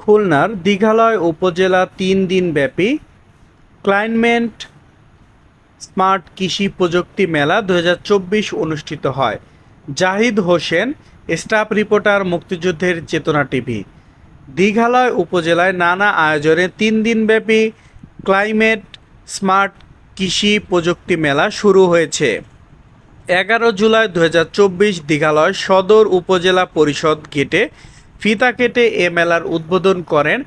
খুলনার দীঘালয় উপজেলা ৩ দিনব্যাপী ক্লাইমেট স্মার্ট কৃষি প্রযুক্তি মেলা ২০২৪ অনুষ্ঠিত হয়। জাহিদ হোসেন, স্টাফ রিপোর্টার, মুক্তিযুদ্ধের চেতনা টিভি। দীঘালয় উপজেলায় নানা আয়োজনে ৩ দিনব্যাপী ক্লাইমেট স্মার্ট কৃষি প্রযুক্তি মেলা শুরু হয়েছে। ১১ জুলাই ২০২৪ দীঘালয় সদর উপজেলা পরিষদ গেটে ফিতা কেটে এ মেলার উদ্বোধন করেন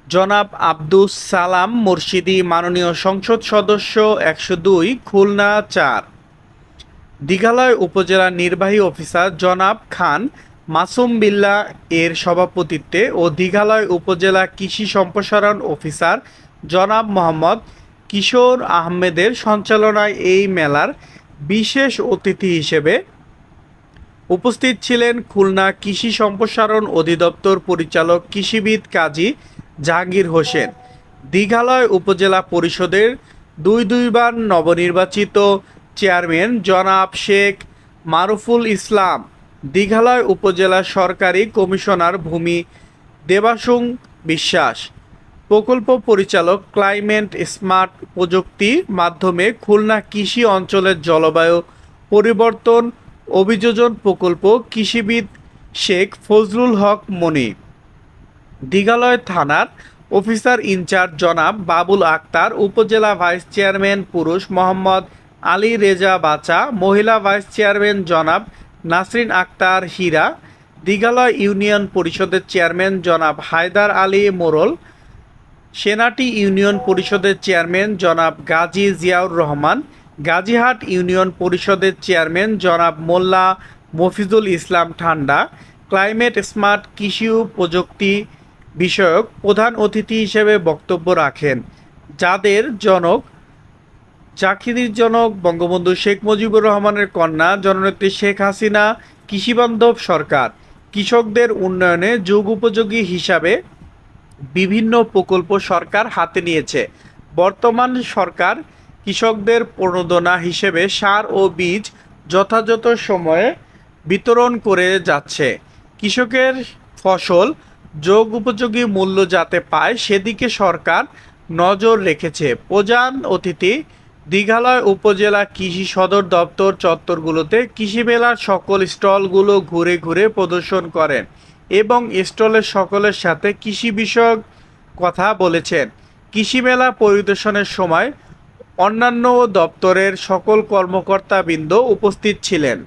জনাব আব্দুস সালাম মুর্শিদি, মাননীয় সংসদ সদস্য ১০২ খুলনা ৪। দীঘালয় উপজেলা নির্বাহী অফিসার জনাব খান মাসুম বিল্লাহ এর সভাপতিত্বে ও দীঘালয় উপজেলা কৃষি সম্প্রসারণ অফিসার জনাব মোহাম্মদ কিশোর আহমেদের সঞ্চালনায় এই মেলার বিশেষ অতিথি হিসেবে উপস্থিত ছিলেন খুলনা কৃষি সম্প্রসারণ অধিদপ্তর পরিচালক কৃষিবিদ কাজী জাহাঙ্গীর হোসেন, দীঘালয় উপজেলা পরিষদের দুইবার নবনির্বাচিত চেয়ারম্যান জনাব শেখ মারুফুল ইসলাম, দীঘালয় উপজেলা সরকারি কমিশনার ভূমি দেবাশুং বিশ্বাস, প্রকল্প পরিচালক ক্লাইমেট স্মার্ট প্রযুক্তি মাধ্যমে খুলনা কৃষি অঞ্চলের জলবায়ু পরিবর্তন অভিযোজন প্রকল্প কৃষিবিদ শেখ ফজলুল হক মনি, দীঘালয় থানার অফিসার ইনচার্জ জনাব বাবুল আক্তার, উপজেলা ভাইস চেয়ারম্যান পুরুষ মোহাম্মদ আলী রেজা বাচা, মহিলা ভাইস চেয়ারম্যান জনাব নাসরিন আক্তার হীরা, দীঘালয় ইউনিয়ন পরিষদের চেয়ারম্যান জনাব হায়দার আলী মোরল, সেনাটি ইউনিয়ন পরিষদের চেয়ারম্যান জনাব গাজী জিয়াউর রহমান, গাজীহাট ইউনিয়ন পরিষদের চেয়ারম্যান জনাব মোল্লা মফিজুল ইসলাম ঠান্ডা ক্লাইমেট স্মার্ট কৃষি প্রযুক্তি বিষয়ক প্রধান অতিথি হিসেবে বক্তব্য রাখেন, যাদের জাকির জনক বঙ্গবন্ধু শেখ মুজিবুর রহমানের কন্যা জননেত্রী শেখ হাসিনা কৃষিবান্ধব সরকার কৃষকদের উন্নয়নে যুগ উপযোগী হিসাবে বিভিন্ন প্রকল্প সরকার হাতে নিয়েছে। বর্তমান সরকার কৃষকদের প্রণোদনা হিসেবে সার ও বীজ যথাযথ সময়ে বিতরণ করে যাচ্ছে। কৃষকের ফসল যোগ উপযোগী মূল্য যাতে পায় সেদিকে সরকার নজর রেখেছে। প্রধান অতিথি দীঘালয় উপজেলা কৃষি সদর দপ্তর চত্বরগুলোতে কৃষি মেলার সকল স্টলগুলো ঘুরে ঘুরে প্রদর্শন করেন এবং স্টলের সকলের সাথে কৃষি বিষয়ক কথা বলেছেন। কৃষি মেলা পরিদর্শনের সময় অন্যান্য দপ্তরের সকল কর্মকর্তাবৃন্দ উপস্থিত ছিলেন।